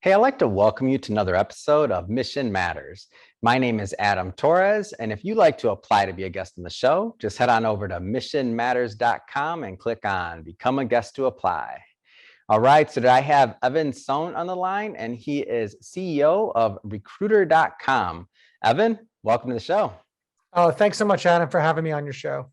Hey, I'd like to welcome you to another episode of Mission Matters. My name is Adam Torres, and if you'd like to apply to be a guest on the show, just head on over to missionmatters.com and click on Become a Guest to Apply. All right, so I have Evan Sohn on the line, and he is CEO of Recruitercom. Evan, welcome to the show. Oh, thanks so much, Adam, for having me on your show.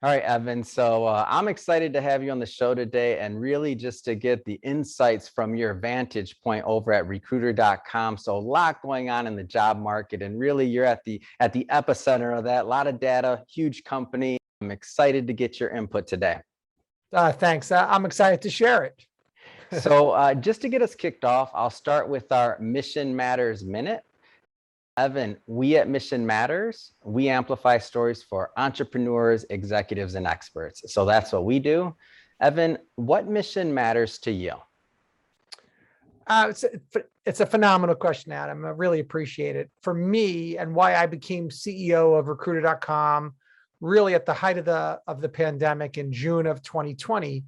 All right, Evan. So I'm excited to have you on the show today and really just to get the insights from your vantage point over at recruiter.com. So a lot going on in the job market, and really you're at the epicenter of that. A lot of data, huge company. I'm excited to get your input today. Thanks. I'm excited to share it. So just to get us kicked off, I'll start with our Mission Matters Minute. Evan, we at Mission Matters, we amplify stories for entrepreneurs, executives, and experts. So that's what we do. Evan, what mission matters to you? It's a phenomenal question, Adam. I really appreciate it. For me, and why I became CEO of Recruiter.com, really at the height of the pandemic in June of 2020,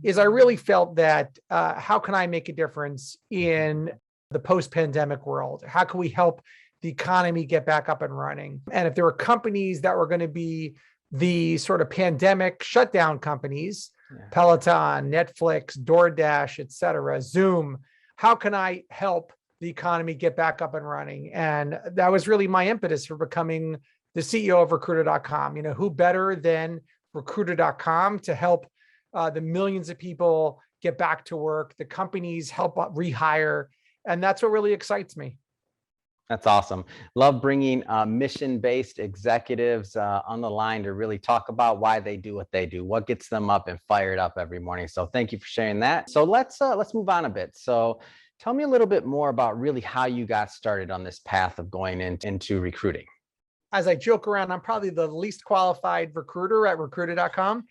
is I really felt that how can I make a difference in the post-pandemic world? How can we help the economy get back up and running? And if there were companies that were going to be the sort of pandemic shutdown companies, Peloton, Netflix, DoorDash, et cetera, Zoom, how can I help the economy get back up and running? And that was really my impetus for becoming the CEO of Recruiter.com. You know, who better than Recruiter.com to help the millions of people get back to work, the companies help rehire. And that's what really excites me. That's awesome. Love bringing mission-based executives on the line to really talk about why they do what they do, what gets them up and fired up every morning. So thank you for sharing that. So let's move on a bit. So tell me a little bit more about really how you got started on this path of going into recruiting. As I joke around, I'm probably the least qualified recruiter at Recruiter.com.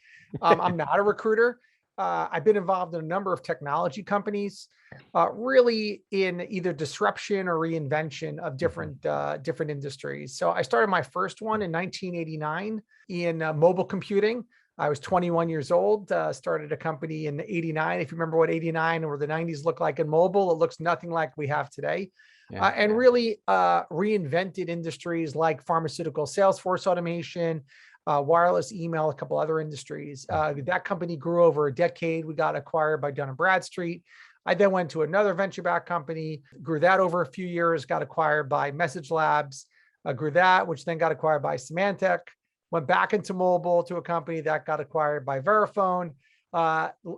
I'm not a recruiter. I've been involved in a number of technology companies, really in either disruption or reinvention of different industries. So I started my first one in 1989 in mobile computing. I was 21 years old, started a company in 89. If you remember what 89 or the 90s looked like in mobile, it looks nothing like we have today. And really reinvented industries like pharmaceutical sales force automation, wireless email, a couple other industries. That company grew over a decade. We got acquired by Dun & Bradstreet. I then went to another venture-backed company, grew that over a few years, got acquired by Message Labs, grew that, which then got acquired by Symantec, went back into mobile to a company that got acquired by Verifone,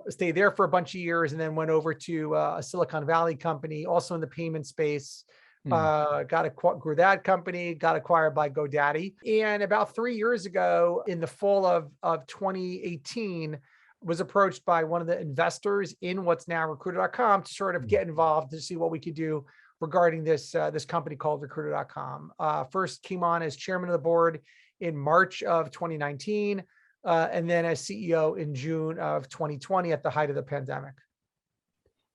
stayed there for a bunch of years, and then went over to a Silicon Valley company, also in the payment space. Grew that company, got acquired by GoDaddy. And about 3 years ago, in the fall of 2018, was approached by one of the investors in what's now Recruiter.com to sort of get involved to see what we could do regarding this company called Recruiter.com. First came on as chairman of the board in March of 2019, and then as CEO in June of 2020 at the height of the pandemic.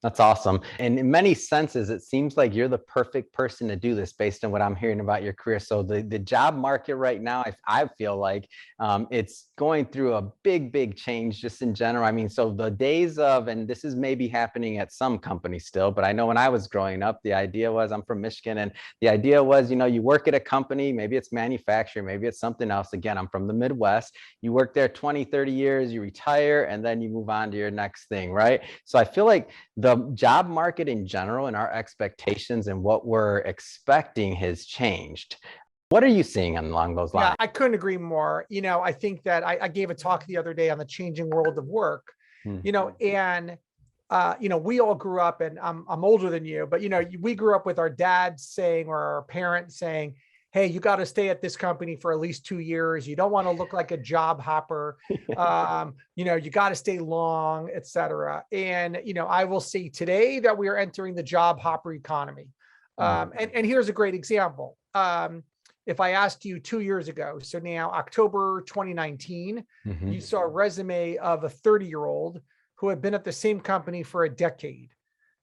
That's awesome. And in many senses, it seems like you're the perfect person to do this based on what I'm hearing about your career. So the job market right now, I feel like it's going through a big change just in general. I mean, so the days of, and this is maybe happening at some companies still, but I know when I was growing up, the idea was, I'm from Michigan, and the idea was, you know, you work at a company, maybe it's manufacturing, maybe it's something else. Again, I'm from the Midwest. You work there 20, 30 years, you retire, and then you move on to your next thing, right? So I feel like the job market in general and our expectations and what we're expecting has changed. What are you seing along those lines? Yeah, I couldn't agree more. You know, I think that I gave a talk the other day on the changing world of work, you know, and, you know, we all grew up, and I'm older than you, but, you know, we grew up with our dads saying, or our parents saying, hey, you got to stay at this company for at least 2 years. You don't want to look like a job hopper. You know, you got to stay long, et cetera. And, you know, I will say today that we are entering the job hopper economy. And here's a great example. If I asked you 2 years ago, so now October 2019, you saw a resume of a 30-year-old who had been at the same company for a decade.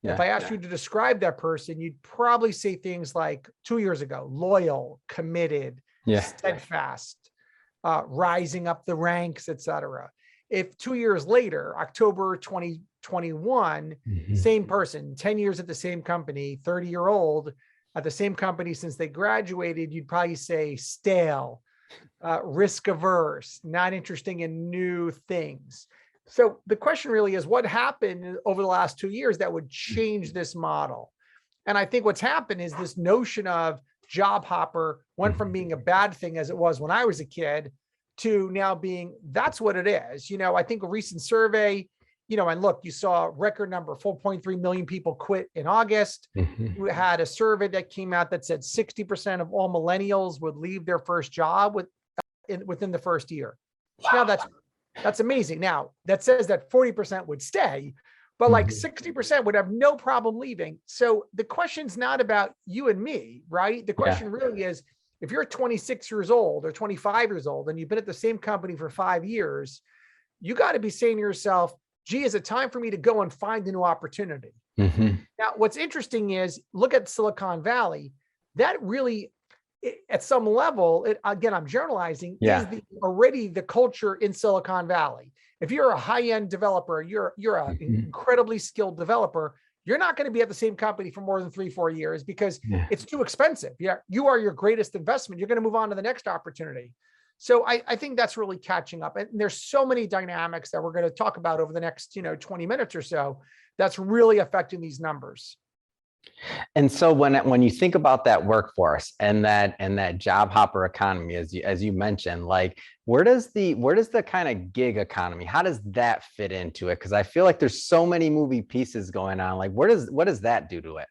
If I asked you to describe that person, you'd probably say things like 2 years ago: loyal, committed, steadfast, rising up the ranks, et cetera. If 2 years later, October 21, same person, 10 years at the same company, 30-year-old at the same company since they graduated, you'd probably say stale, risk averse, not interesting in new things. So the question really is, what happened over the last 2 years that would change this model? And I think what's happened is this notion of job hopper went from being a bad thing as it was when I was a kid to now being, that's what it is. I think a recent survey, and look, you saw a record number, 4.3 million people quit in August. You had a survey that came out that said 60% of all millennials would leave their first job within the first year. Wow. Now that's amazing. Now that says that 40% would stay, but like 60% would have no problem leaving. So the question's not about you and me, right? The question really is, if you're 26 years old or 25 years old and you've been at the same company for 5 years, you got to be saying to yourself, gee, is it time for me to go and find a new opportunity? Now, what's interesting is, look at Silicon Valley. That really, at some level, again, I'm generalizing, is already the culture in Silicon Valley. If you're a high-end developer, you're an incredibly skilled developer, you're not going to be at the same company for more than 3-4 years because it's too expensive. You are your greatest investment. You're going to move on to the next opportunity. So I think that's really catching up. And there's so many dynamics that we're going to talk about over the next 20 minutes or so that's really affecting these numbers. And so when you think about that workforce and that job hopper economy, as you mentioned, like where does the kind of gig economy, how does that fit into it? Because I feel like there's so many moving pieces going on. Like what does that do to it?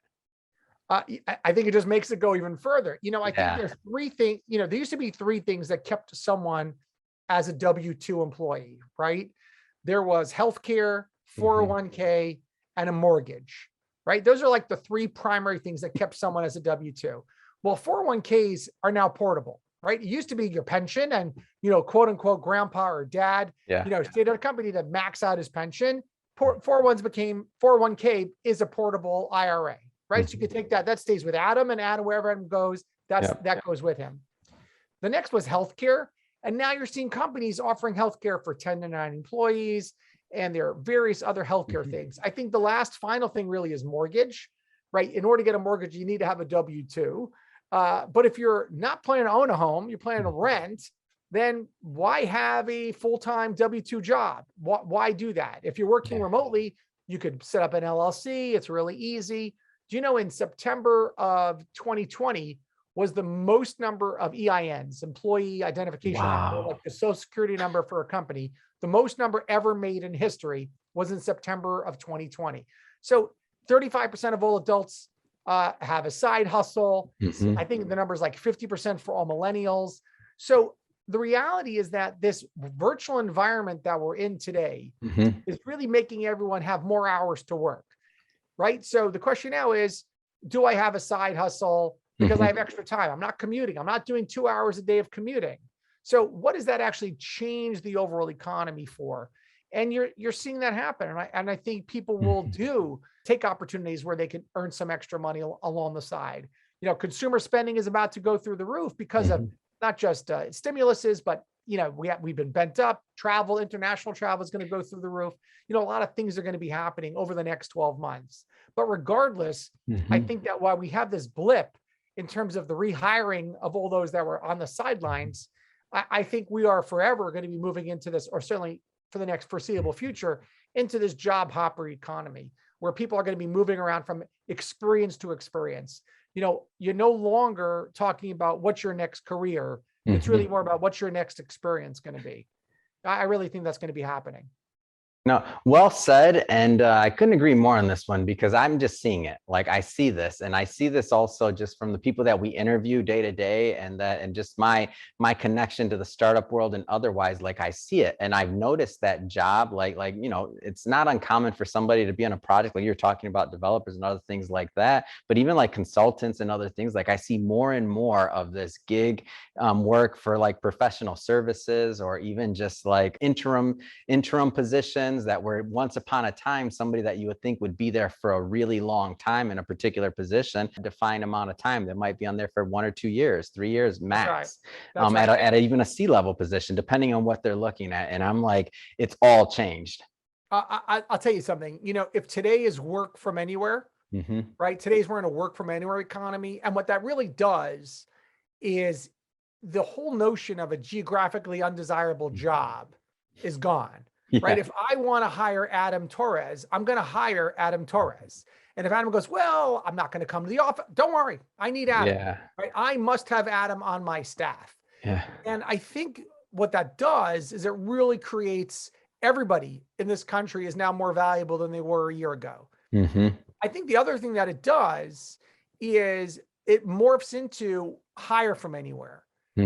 I think it just makes it go even further. I think there's 3 things, there used to be 3 things that kept someone as a W-2 employee, right? There was healthcare, 401k, and a mortgage, right? Those are like the 3 primary things that kept someone as a W-2. Well, 401ks are now portable, right? It used to be your pension and, quote unquote, grandpa or dad, stayed at a company to max out his pension. 401k is a portable IRA. Right. So you could take that stays with Adam, and Adam, wherever Adam goes, that goes with him. The next was healthcare. And now you're seeing companies offering healthcare for 1099 employees, and there are various other healthcare things. I think the last final thing really is mortgage, right? In order to get a mortgage, you need to have a W-2. But if you're not planning to own a home, you're planning to rent, then why have a full-time W-2 job? Why do that? If you're working remotely, you could set up an LLC. It's really easy. Do you know in September of 2020 was the most number of EINs, employee identification number, like the social security number for a company, the most number ever made in history was in September of 2020. So 35% of all adults have a side hustle. I think the number is like 50% for all millennials. So the reality is that this virtual environment that we're in today is really making everyone have more hours to work. Right. So the question now is, do I have a side hustle because I have extra time? I'm not commuting. I'm not doing 2 hours a day of commuting. So what does that actually change the overall economy for? And you're seeing that happen. And I think people will take opportunities where they can earn some extra money along the side. Consumer spending is about to go through the roof because of not just stimuluses, but we've been bent up. Travel, international travel is going to go through the roof. A lot of things are going to be happening over the next 12 months. But regardless, I think that while we have this blip in terms of the rehiring of all those that were on the sidelines, I think we are forever going to be moving into this, or certainly for the next foreseeable future, into this job hopper economy, where people are going to be moving around from experience to experience. You're no longer talking about what's your next career. It's really more about what's your next experience going to be. I really think that's going to be happening. No, well said. And I couldn't agree more on this one, because I'm just seeing it. Like I see this, and I see this also just from the people that we interview day to day, and just my connection to the startup world and otherwise. Like I see it, and I've noticed that job, like it's not uncommon for somebody to be on a project, like you're talking about developers and other things like that, but even like consultants and other things. Like I see more and more of this gig work for like professional services, or even just like interim positions that were once upon a time somebody that you would think would be there for a really long time in a particular position, a defined amount of time, that might be on there for 1 or 2 years, 3 years max. That's right. At even a C-level position, depending on what they're looking at. And I'm like, it's all changed. I'll tell you something, you know, if today is work from anywhere, right? Today's we're in a work from anywhere economy. And what that really does is the whole notion of a geographically undesirable job is gone, right? Yeah. If I want to hire Adam Torres, I'm going to hire Adam Torres. And if Adam goes, well, I'm not going to come to the office, don't worry, I need Adam, Yeah. right? I must have Adam on my staff. Yeah. And I think what that does is it really creates everybody in this country is now more valuable than they were a year ago. I think the other thing that it does is it morphs into hire from anywhere.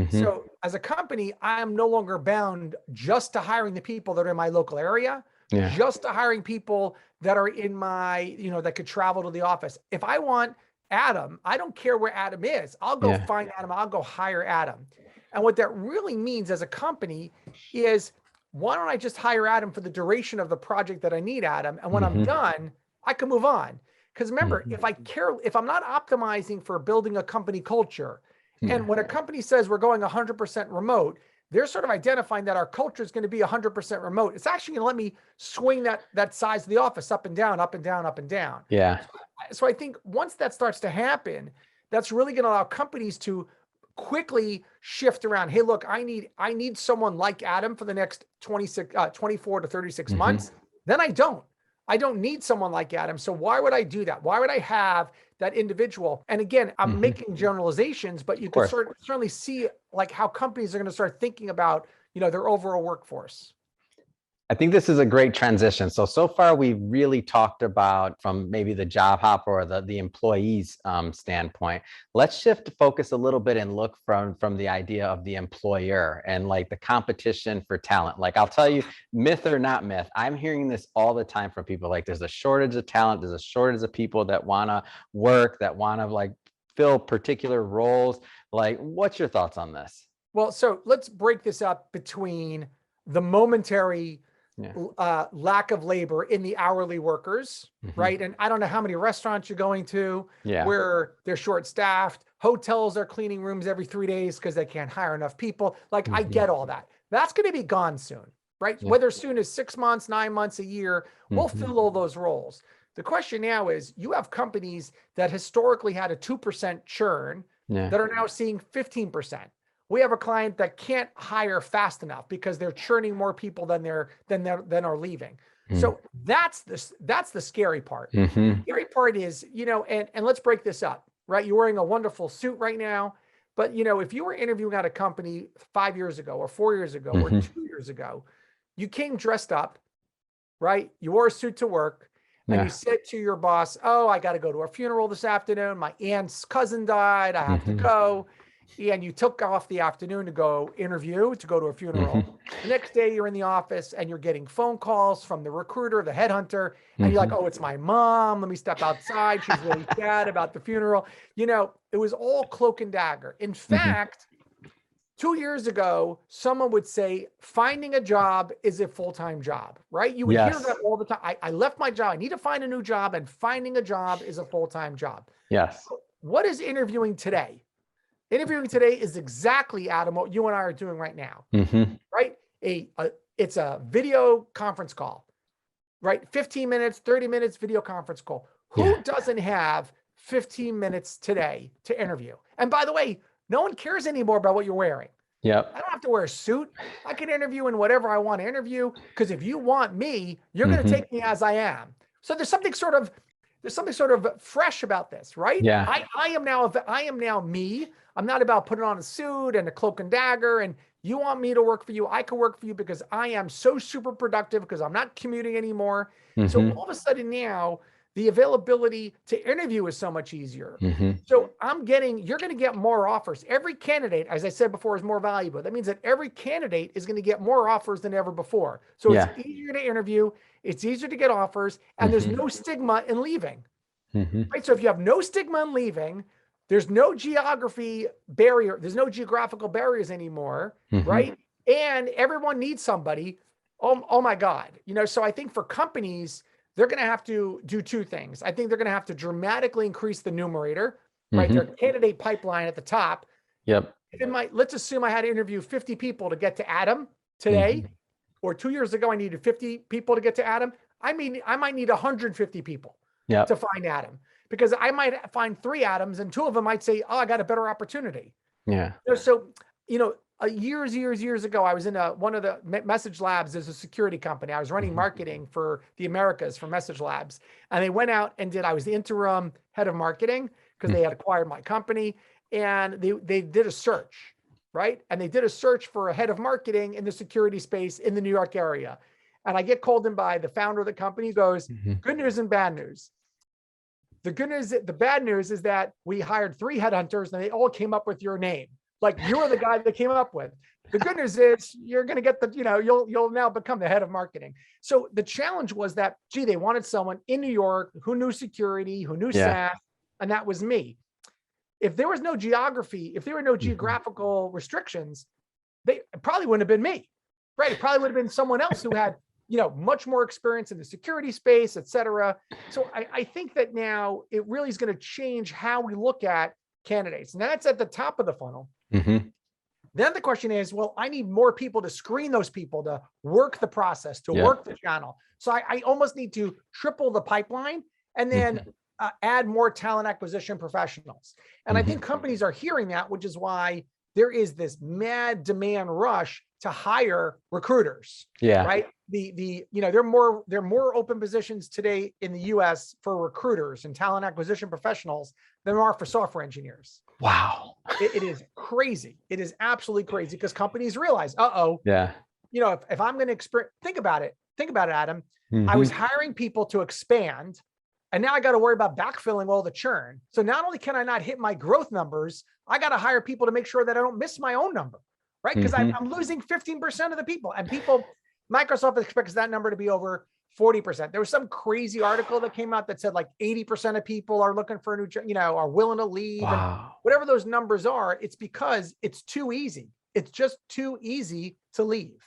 So as a company, I am no longer bound just to hiring the people that are in my local area, just to hiring people that are in my, you know, that could travel to the office. If I want Adam, I don't care where Adam is. I'll go find Adam. I'll go hire Adam. And what that really means as a company is, why don't I just hire Adam for the duration of the project that I need Adam? And when I'm done, I can move on. Because remember, if I'm not optimizing for building a company culture, and when a company says we're going 100% remote, they're sort of identifying that our culture is going to be 100% remote. It's actually going to let me swing that size of the office up and down, up and down, up and down. Yeah. So I think once that starts to happen, that's really going to allow companies to quickly shift around. Hey, look, I need someone like Adam for the next 24 to 36 months. Then I don't need someone like Adam. So why would I do that? Why would I have that individual? And again, I'm making generalizations, but you can certainly see like how companies are going to start thinking about, you know, their overall workforce. I think this is a great transition. So far we've really talked about from maybe the job hopper or the employee's standpoint. Let's shift focus a little bit and look from the idea of the employer and like the competition for talent. Like I'll tell you, myth or not myth, I'm hearing this all the time from people. Like there's a shortage of talent, there's a shortage of people that want to work, that want to like fill particular roles. Like, what's your thoughts on this? Well, so let's break this up between the momentary lack of labor in the hourly workers, right? And I don't know how many restaurants you're going to where they're short staffed. Hotels are cleaning rooms every 3 days because they can't hire enough people. Like I get all that. That's going to be gone soon, right? Whether soon as 6 months, 9 months, a year, we'll fill all those roles. The question now is you have companies that historically had a 2% churn that are now seeing 15%. We have a client that can't hire fast enough because they're churning more people than are leaving. So that's the scary part. The scary part is, you know, and let's break this up, right? You're wearing a wonderful suit right now, but you know, if you were interviewing at a company 5 years ago or 4 years ago or 2 years ago, you came dressed up, right? You wore a suit to work and you said to your boss, oh, I got to go to a funeral this afternoon. My aunt's cousin died. I have to go. And you took off the afternoon to go interview, to go to a funeral. The next day you're in the office and you're getting phone calls from the recruiter, the headhunter, and you're like, oh, it's my mom. Let me step outside. She's really sad about the funeral. You know, it was all cloak and dagger. In fact, 2 years ago, someone would say, finding a job is a full-time job, right? You would hear that all the time. I left my job. I need to find a new job, and finding a job is a full-time job. Yes. What is interviewing today? Interviewing today is exactly, Adam, what you and I are doing right now, right? It's a video conference call, right? 15 minutes, 30 minutes video conference call. Who doesn't have 15 minutes today to interview? And by the way, no one cares anymore about what you're wearing. I don't have to wear a suit. I can interview in whatever I want to interview, because if you want me, you're going to take me as I am. So there's something sort of fresh about this, right? I am now me. I'm not about putting on a suit and a cloak and dagger, and you want me to work for you. I can work for you because I am so super productive because I'm not commuting anymore. So all of a sudden now the availability to interview is so much easier. So you're going to get more offers. Every candidate, as I said before, is more valuable. That means that every candidate is going to get more offers than ever before. So it's easier to interview. It's easier to get offers, and there's no stigma in leaving. Right? So if you have no stigma in leaving, there's no geography barrier. There's no geographical barriers anymore, right? And everyone needs somebody. Oh my God. You know, so I think for companies, they're going to have to do two things. I think they're going to have to dramatically increase the numerator, right? Their candidate pipeline at the top. Let's assume I had to interview 50 people to get to Adam today, or 2 years ago, I needed 50 people to get to Adam. I might need 150 people to find Adam, because I might find 3 Adams and 2 of them might say, oh, I got a better opportunity. Yeah. So, years ago, I was in one of the Message Labs as a security company. I was running marketing for the Americas for Message Labs. And they went out and I was the interim head of marketing because they had acquired my company, and they did a search, right? And they did a search for a head of marketing in the security space in the New York area. And I get called in by the founder of the company, goes, good news and bad news. The bad news is that we hired 3 headhunters and they all came up with your name. Like, you're the guy that came up with. The good news is you're going to get you'll now become the head of marketing. So the challenge was that, they wanted someone in New York who knew security, who knew SaaS, and that was me. If there was no geography, if there were no geographical restrictions, it probably wouldn't have been me, right? It probably would have been someone else who had, much more experience in the security space, et cetera. So I think that now it really is going to change how we look at candidates. And that's at the top of the funnel. Then the question is, well, I need more people to screen those people, to work the process, to work the channel. So I almost need to triple the pipeline and then add more talent acquisition professionals. And I think companies are hearing that, which is why there is this mad demand rush to hire recruiters. Right. There are more open positions today in the US for recruiters and talent acquisition professionals than there are for software engineers. Wow. It is crazy. It is absolutely crazy, because companies realize, if I'm going to think about it, Adam, I was hiring people to expand, and now I got to worry about backfilling all the churn. So not only can I not hit my growth numbers, I got to hire people to make sure that I don't miss my own number, right? Because I'm losing 15% of the people, and Microsoft expects that number to be over 40%. There was some crazy article that came out that said like 80% of people are looking for a new job, are willing to leave. Wow. And whatever those numbers are, it's because it's too easy. It's just too easy to leave.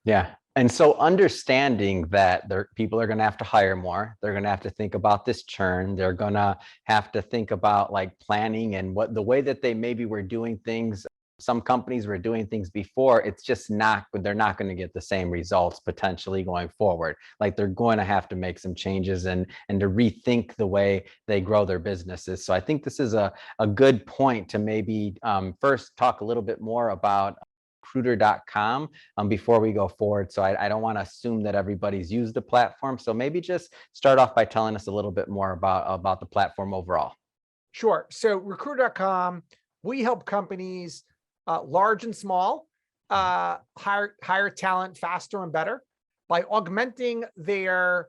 Yeah. And so understanding that people are going to have to hire more, they're going to have to think about this churn. They're going to have to think about like planning and the way that they maybe were doing things. Some companies were doing things before, it's just they're not going to get the same results potentially going forward. Like, they're going to have to make some changes and to rethink the way they grow their businesses. So I think this is a good point to maybe first talk a little bit more about Recruiter.com before we go forward. So I don't want to assume that everybody's used the platform. So maybe just start off by telling us a little bit more about the platform overall. Sure. So Recruiter.com, we help companies large and small hire talent faster and better by augmenting their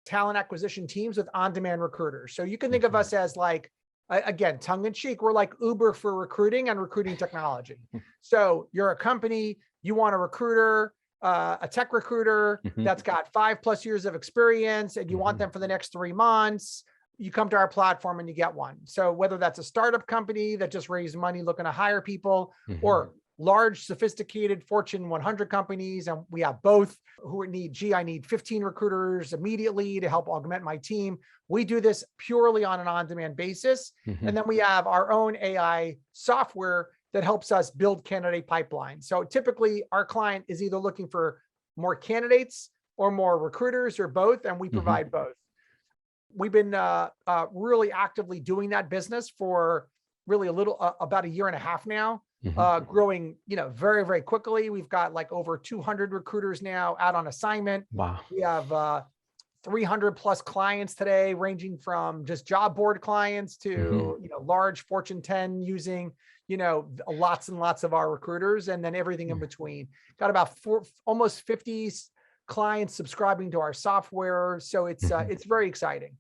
talent acquisition teams with on-demand recruiters. So you can think of us as, like, again, tongue in cheek, we're like Uber for recruiting and recruiting technology. So you're a company, you want a recruiter, a tech recruiter that's got 5+ years of experience, and you want them for the next 3 months. You come to our platform and you get one. So whether that's a startup company that just raised money looking to hire people, or large, sophisticated Fortune 100 companies, and we have both, who need, I need 15 recruiters immediately to help augment my team. We do this purely on an on-demand basis. And then we have our own AI software that helps us build candidate pipelines. So typically our client is either looking for more candidates or more recruiters, or both, and we provide both. We've been really actively doing that business for really about 1.5 years now, growing, very, very quickly. We've got like over 200 recruiters now out on assignment. Wow. We have 300+ clients today, ranging from just job board clients to, large Fortune 10 using, lots and lots of our recruiters, and then everything in between. Got about almost 50 clients subscribing to our software. So it's very exciting.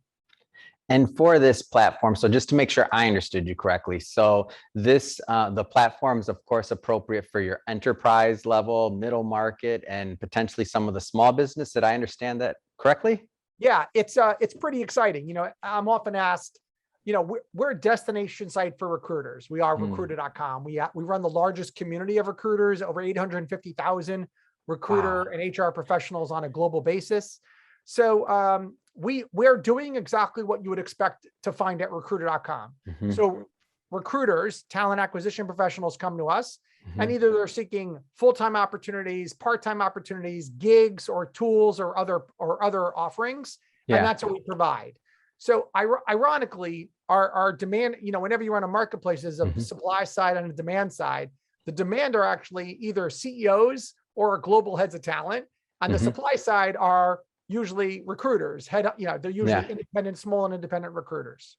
And for this platform, so just to make sure I understood you correctly, so the platform is of course appropriate for your enterprise level, middle market, and potentially some of the small business. Did I understand that correctly? Yeah, it's pretty exciting. I'm often asked, we're a destination site for recruiters. We are Recruiter.com. We run the largest community of recruiters, over 850,000 recruiter and HR professionals on a global basis. So we're doing exactly what you would expect to find at Recruiter.com. So recruiters, talent acquisition professionals come to us, and Mhm. either they're seeking full-time opportunities, part-time opportunities, gigs, or tools, or other offerings, and Yeah. that's what we provide. So ironically, our demand, whenever you run a marketplace, there's a Mhm. supply side and a demand side. The demand are actually either CEOs or global heads of talent, and the Mhm. supply side are usually recruiters. They're usually Yeah. independent, small and independent recruiters.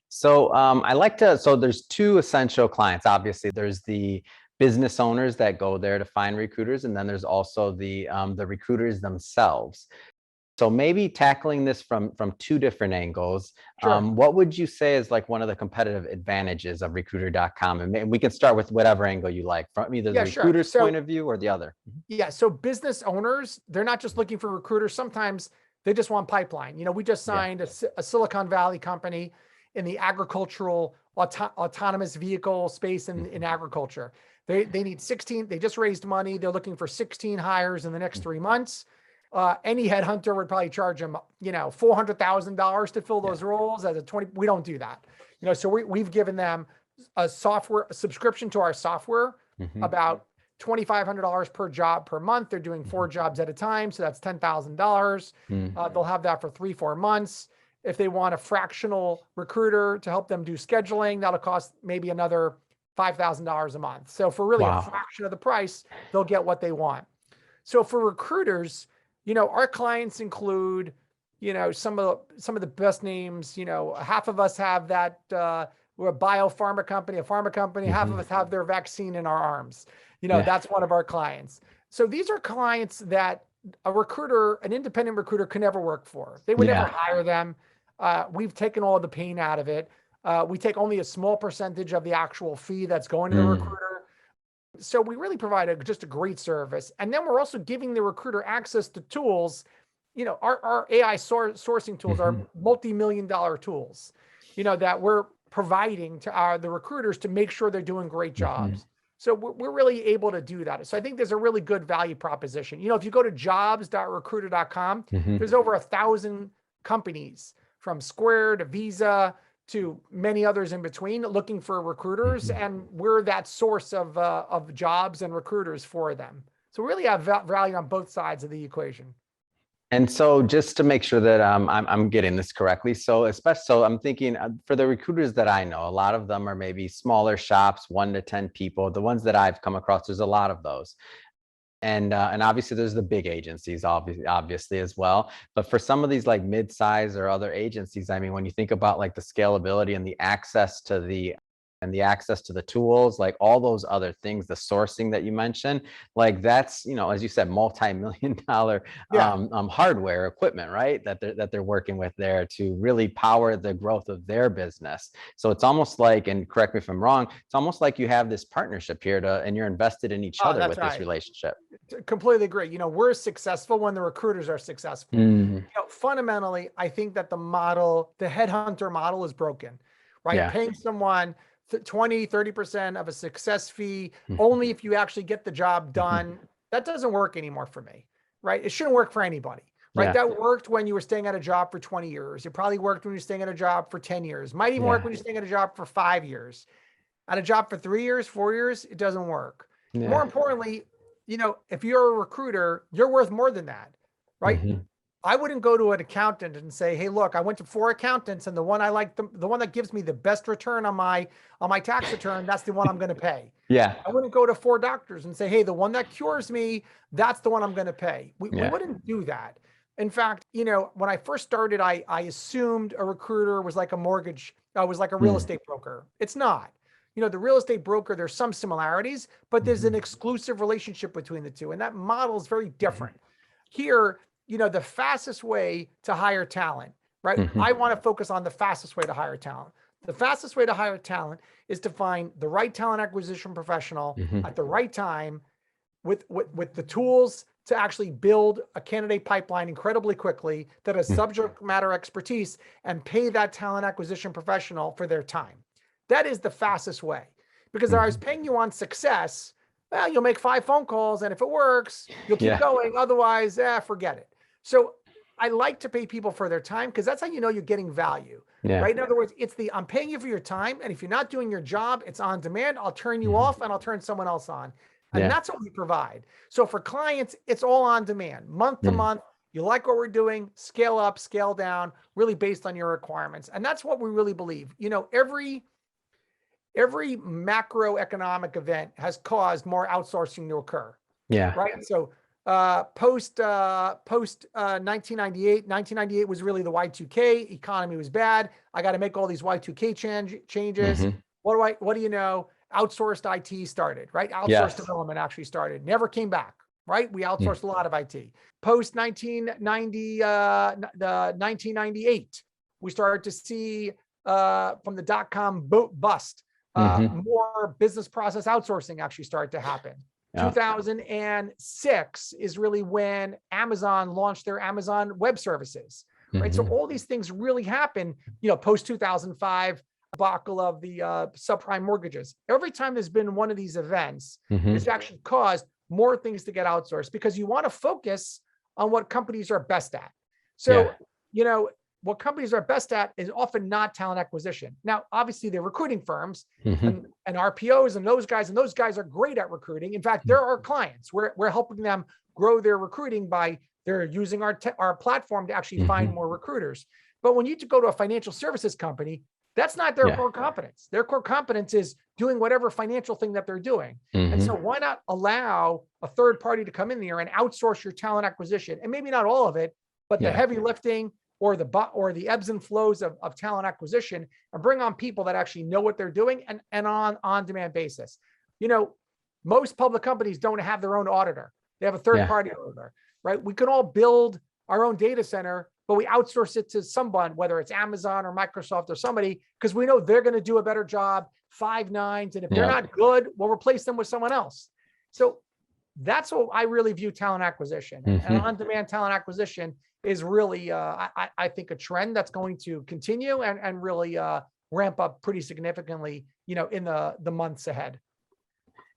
So so there's two essential clients. Obviously, there's the business owners that go there to find recruiters, and then there's also the recruiters themselves. So maybe tackling this from two different angles. Sure. What would you say is like one of the competitive advantages of Recruiter.com? And we can start with whatever angle you like, from either the Yeah, sure. recruiter's point So of view or the other. yeah, so business owners, they're not just looking for recruiters. Sometimes they just want pipeline. We just Yeah. signed a Silicon Valley company in the agricultural autonomous vehicle space in agriculture. They need 16. They just raised money. They're looking for 16 hires in the next 3 months. Any headhunter would probably charge them, $400,000 to fill Yeah. those roles as a 20. We don't do that. So we've given them a subscription to our software, Mhm. about $2,500 per job per month. They're doing 4 jobs at a time, so that's $10,000. Mhm. They'll have that for 3-4 months. If they want a fractional recruiter to help them do scheduling, that'll cost maybe another $5,000 a month. So for really a Wow. fraction of the price, they'll get what they want. So for recruiters, our clients include, some of the best names. Half of us have that. We're a biopharma company, a pharma company. Half of Mhm. us have their vaccine in our arms. Yeah. That's one of our clients. So these are clients that an independent recruiter could never work for. They would never Yeah. hire them. We've taken all the pain out of it. We take only a small percentage of the actual fee that's going to the Mm. recruiter. So we really provide just a great service. And then we're also giving the recruiter access to tools. Our AI sourcing tools are Mhm. multi-million-dollar tools, that we're providing to the recruiters to make sure they're doing great Mhm. jobs. So we're really able to do that. So I think there's a really good value proposition. If you go to jobs.recruiter.com, Mhm. there's over 1,000 companies, from Square to Visa to many others in between, looking for recruiters, Mhm. and we're that source of jobs and recruiters for them. So we really have value on both sides of the equation. And so just to make sure that I'm getting this correctly, so I'm thinking for the recruiters that I know, a lot of them are maybe smaller shops, 1 to 10 people. The ones that I've come across, there's a lot of those. And obviously there's the big agencies, obviously as well. But for some of these like mid-size or other agencies, I mean, when you think about like the scalability and the access to the tools, like all those other things, the sourcing that you mentioned, like that's, as you said, multi-million dollar Yeah. hardware equipment, right? That they're working with there to really power the growth of their business. So it's almost like, and correct me if I'm wrong, it's almost like you have this partnership here and you're invested in each Oh, other that's with this right. relationship. Completely agree. We're successful when the recruiters are successful. Mhm. Fundamentally, I think that the headhunter model is broken, right? Yeah. Paying someone 20, 30% of a success fee Mhm. only if you actually get the job Mhm. done. That doesn't work anymore for me, right? It shouldn't work for anybody, right? Yeah. That worked when you were staying at a job for 20 years. It probably worked when you're staying at a job for 10 years. Might even work Yeah. when you're staying at a job for 5 years. At a job for 3 years, 4 years, it doesn't work. More Yeah. importantly, if you're a recruiter, you're worth more than that, right? Mhm. I wouldn't go to an accountant and say, "Hey, look, I went to 4 accountants, and the one I like, the one that gives me the best return on my tax return, that's the one I'm going to pay." Yeah. I wouldn't go to 4 doctors and say, "Hey, the one that cures me, that's the one I'm going to pay." We Yeah. wouldn't do that. In fact, when I first started, I assumed a recruiter was like was like a real Mm. estate broker. It's not. The real estate broker, there's some similarities, but there's an Mhm. exclusive relationship between the two. And that model is very Mhm. different. Here, the fastest way to hire talent, right? Mhm. I want to focus on the fastest way to hire talent. The fastest way to hire talent is to find the right talent acquisition professional Mhm. at the right time with the tools to actually build a candidate pipeline incredibly quickly that has Mm. subject matter expertise, and pay that talent acquisition professional for their time. That is the fastest way, because I was Mhm. paying you on success. Well, you'll make 5 phone calls, and if it works, you'll keep Yeah. going. Otherwise, forget it. So I like to pay people for their time because that's how you know you're getting value, Yeah. right? In other words, I'm paying you for your time. And if you're not doing your job, it's on demand. I'll turn you off and I'll turn someone else on. And Yeah. that's what we provide. So for clients, it's all on demand, month to month. You like what we're doing, scale up, scale down, really based on your requirements. And that's what we really believe. You know, every macroeconomic event has caused more outsourcing to occur. Yeah. Right. So post 1998 was really the Y2K economy was bad. I got to make all these Y2K changes. What do you know? Outsourced IT started, right? Outsourced development actually started, never came back, right? We outsourced a lot of IT. Post 1998, we started to see from the dot-com bust, more business process outsourcing actually started to happen. 2006 is really when Amazon launched their Amazon Web Services, right? So all these things really happen, you know, post 2005 debacle of the subprime mortgages. Every time there's been one of these events, it's actually caused more things to get outsourced because you want to focus on what companies are best at. So, you know, what companies are best at is often not talent acquisition. Now, obviously, they're recruiting firms and RPOs and those guys are great at recruiting. In fact, they're our clients. We're helping them grow their recruiting by they're using our platform to actually find more recruiters. But when you go to a financial services company, that's not their core competence. Their core competence is doing whatever financial thing that they're doing. And so why not allow a third party to come in there and outsource your talent acquisition? And maybe not all of it, but the heavy lifting or the ebbs and flows of talent acquisition, and bring on people that actually know what they're doing and on demand basis. You know, most public companies don't have their own auditor. They have a third party auditor, right? We can all build our own data center, but we outsource it to someone, whether it's Amazon or Microsoft or somebody, because we know they're going to do a better job, 5 nines. And if they're not good, we'll replace them with someone else. So that's what I really view talent acquisition. And on-demand talent acquisition is really, I think, a trend that's going to continue and really ramp up pretty significantly, you know, in the months ahead.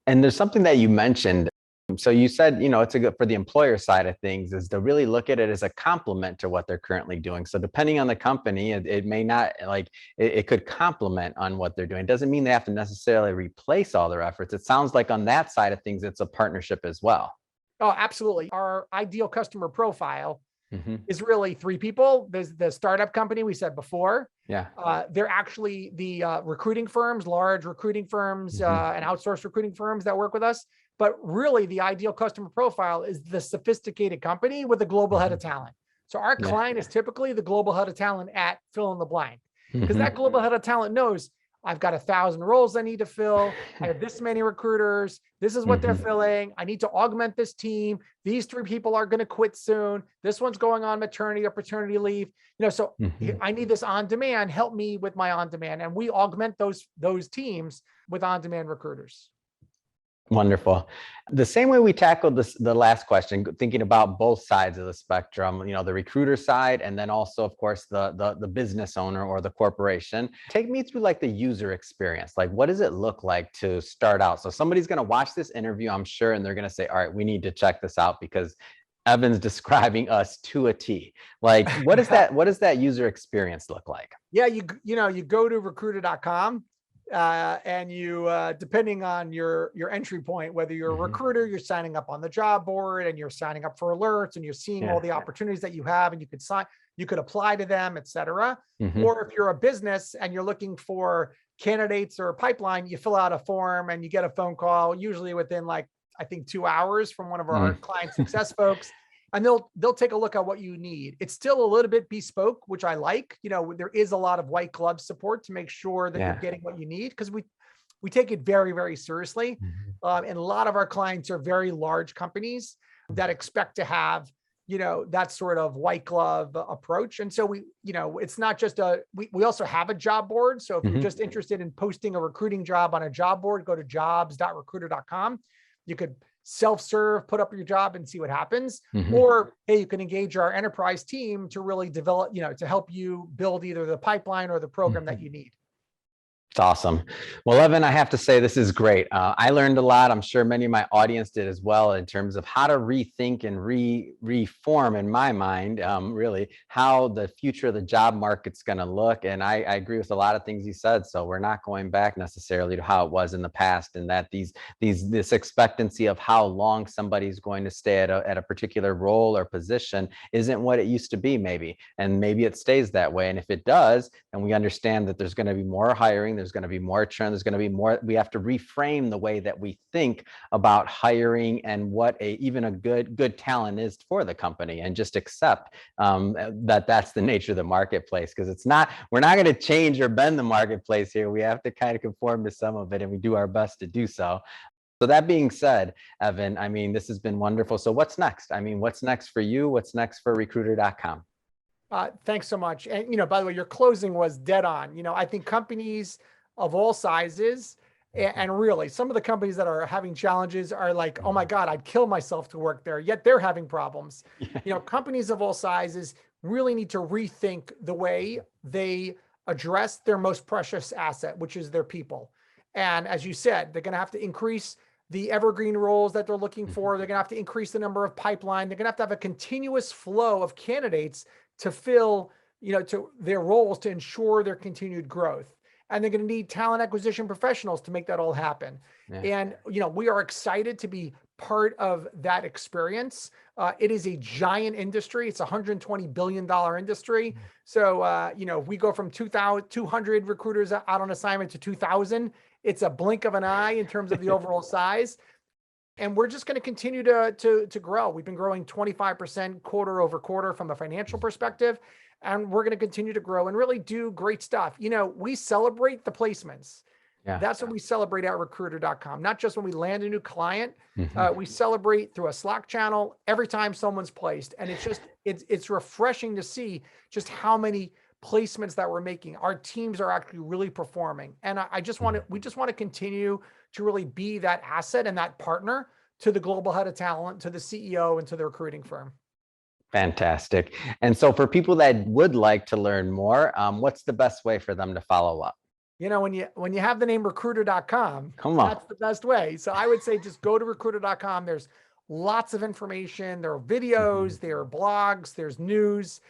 And there's something that you mentioned. So you said, you know, it's a good for the employer side of things is to really look at it as a complement to what they're currently doing. So depending on the company, it may not like it could complement on what they're doing. It doesn't mean they have to necessarily replace all their efforts. It sounds like on that side of things, it's a partnership as well. Oh, absolutely. Our ideal customer profile is really 3 people. There's the startup company we said before. They're actually the recruiting firms, large recruiting firms and outsourced recruiting firms that work with us. But really the ideal customer profile is the sophisticated company with a global head of talent. So our client is typically the global head of talent at fill in the blank, because that global head of talent knows I've got 1,000 roles I need to fill. I have this many recruiters. This is what they're filling. I need to augment this team. These 3 people are going to quit soon. This one's going on maternity or paternity leave. You know, so I need this on demand. Help me with my on demand. And we augment those teams with on demand recruiters. Wonderful. The same way we tackled the last question, thinking about both sides of the spectrum, you know, the recruiter side, and then also, of course, the business owner or the corporation. Take me through like the user experience. Like, what does it look like to start out? So somebody's going to watch this interview, I'm sure, and they're going to say, all right, we need to check this out because Evan's describing us to a T. Like, what does that user experience look like? Yeah, you go to Recruiter.com. And you, depending on your entry point, whether you're a recruiter, you're signing up on the job board and you're signing up for alerts and you're seeing all the opportunities that you have and you could apply to them, et cetera. Or if you're a business and you're looking for candidates or a pipeline, you fill out a form and you get a phone call, usually within like, I think 2 hours from one of our client success folks. And they'll take a look at what you need. It's still a little bit bespoke, which I like. You know, there is a lot of white glove support to make sure that you're getting what you need, because we take it very, very seriously. And a lot of our clients are very large companies that expect to have, you know, that sort of white glove approach. And so it's not just we also have a job board. So if you're just interested in posting a recruiting job on a job board, go to jobs.recruiter.com. You could self-serve, put up your job and see what happens. Or, hey, you can engage our enterprise team to really develop, you know, to help you build either the pipeline or the program that you need. It's awesome. Well, Evan, I have to say this is great. I learned a lot. I'm sure many of my audience did as well in terms of how to rethink and reform in my mind, really, how the future of the job market's going to look. And I agree with a lot of things you said. So we're not going back necessarily to how it was in the past, and that this expectancy of how long somebody's going to stay at a particular role or position isn't what it used to be, maybe. And maybe it stays that way. And if it does, then we understand that there's going to be more hiring. There's going to be more churn. There's going to be more. We have to reframe the way that we think about hiring and what even a good talent is for the company, and just accept that that's the nature of the marketplace, because we're not going to change or bend the marketplace here. We have to kind of conform to some of it, and we do our best to do so. So that being said, Evan, I mean, this has been wonderful. So what's next? I mean, what's next for you? What's next for Recruiter.com? Thanks so much. And, by the way, your closing was dead on. I think companies of all sizes, and really some of the companies that are having challenges are like, oh my God, I'd kill myself to work there, yet they're having problems. Companies of all sizes really need to rethink the way they address their most precious asset, which is their people. And as you said, they're going to have to increase the evergreen roles that they're looking for. They're going to have to increase the number of pipeline. They're going to have a continuous flow of candidates to fill, to their roles to ensure their continued growth. And they're going to need talent acquisition professionals to make that all happen. Yeah. And, we are excited to be part of that experience. It is a giant industry. It's a $120 billion industry. So, if we go from 200 recruiters out on assignment to 2,000, it's a blink of an eye in terms of the overall size. And we're just going to continue to grow. We've been growing 25% quarter over quarter from a financial perspective, and we're going to continue to grow and really do great stuff. We celebrate the placements. Yeah. That's what we celebrate at Recruiter.com. Not just when we land a new client, we celebrate through a Slack channel every time someone's placed. And it's refreshing to see just how many placements that we're making. Our teams are actually really performing. And we just want to continue to really be that asset and that partner to the global head of talent, to the CEO, and to the recruiting firm. Fantastic. And so for people that would like to learn more, what's the best way for them to follow up? When you have the name Recruiter.com, that's the best way. So I would say just go to Recruiter.com. There's lots of information. There are videos, there are blogs, there's news.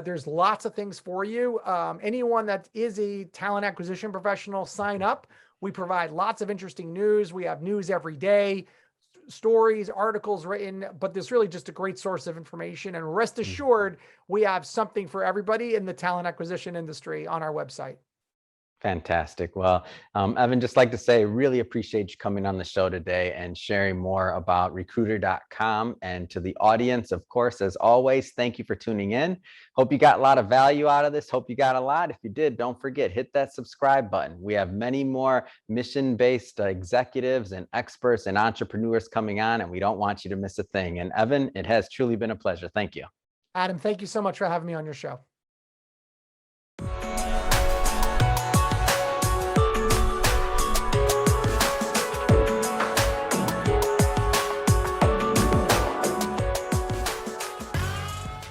There's lots of things for you. Anyone that is a talent acquisition professional, sign up. We provide lots of interesting news. We have news every day, stories, articles written, but there's really just a great source of information. And rest assured, we have something for everybody in the talent acquisition industry on our website. Fantastic. Well, Evan, just like to say, really appreciate you coming on the show today and sharing more about Recruiter.com. And to the audience, of course, as always, thank you for tuning in. Hope you got a lot of value out of this. Hope you got a lot. If you did, don't forget, hit that subscribe button. We have many more mission-based executives and experts and entrepreneurs coming on, and we don't want you to miss a thing. And Evan, it has truly been a pleasure. Thank you. Adam, thank you so much for having me on your show.